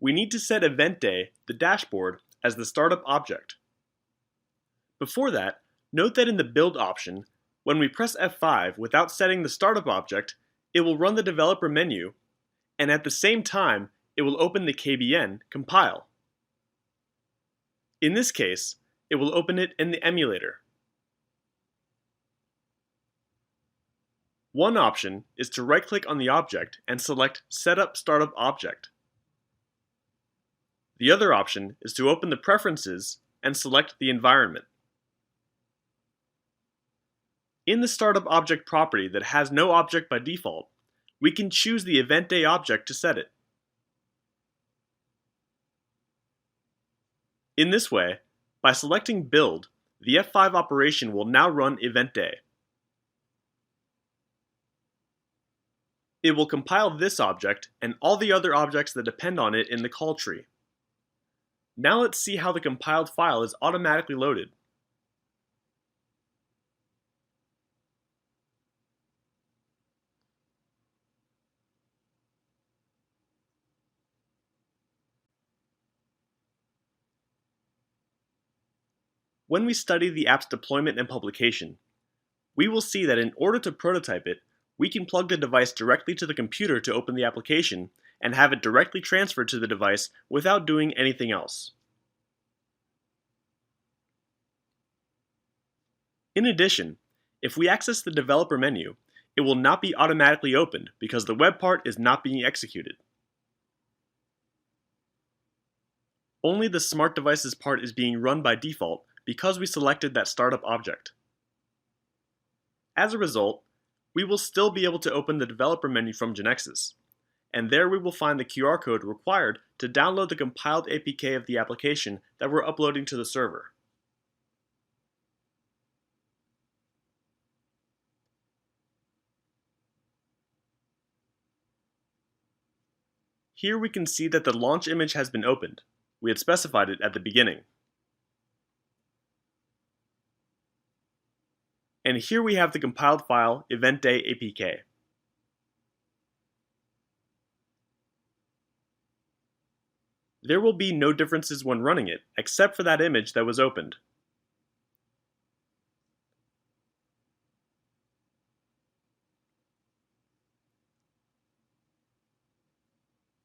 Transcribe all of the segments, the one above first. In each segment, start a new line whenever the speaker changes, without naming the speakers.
we need to set event day, the dashboard, as the startup object. Before that, note that in the build option, when we press F5 without setting the startup object, it will run the developer menu, and at the same time, it will open the KBN compile. In this case, it will open it in the emulator. One option is to right-click on the object and select Setup Startup Object. The other option is to open the preferences and select the environment. In the startup object property that has no object by default, we can choose the event day object to set it. In this way, by selecting Build, the F5 operation will now run event day. It will compile this object and all the other objects that depend on it in the call tree. Now let's see how the compiled file is automatically loaded. When we study the app's deployment and publication, we will see that in order to prototype it, we can plug the device directly to the computer to open the application and have it directly transferred to the device without doing anything else. In addition, if we access the developer menu, it will not be automatically opened because the web part is not being executed. Only the Smart Devices part is being run by default because we selected that startup object. As a result, we will still be able to open the developer menu from GeneXus, and there we will find the QR code required to download the compiled APK of the application that we're uploading to the server. Here we can see that the launch image has been opened. We had specified it at the beginning. And here we have the compiled file, event day APK. There will be no differences when running it, except for that image that was opened.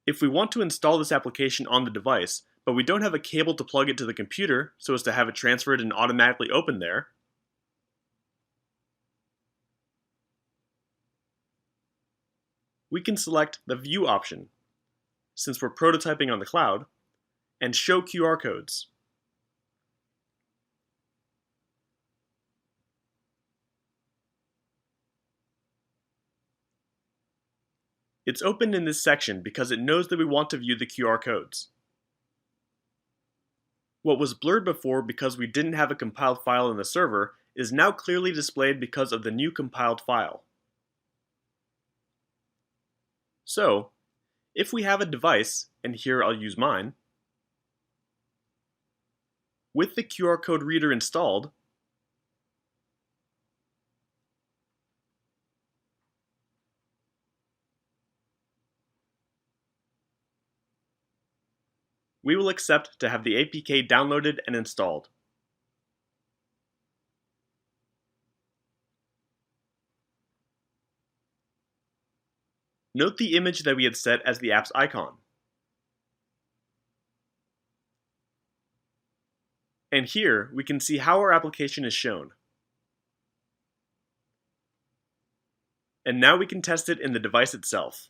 If we want to install this application on the device, but we don't have a cable to plug it to the computer so as to have it transferred and automatically opened there, we can select the View option, since we're prototyping on the cloud, and Show QR codes. It's opened in this section because it knows that we want to view the QR codes. What was blurred before because we didn't have a compiled file in the server is now clearly displayed because of the new compiled file. So, if we have a device, and here I'll use mine, with the QR code reader installed, we will accept to have the APK downloaded and installed. Note the image that we had set as the app's icon. And here we can see how our application is shown. And now we can test it in the device itself.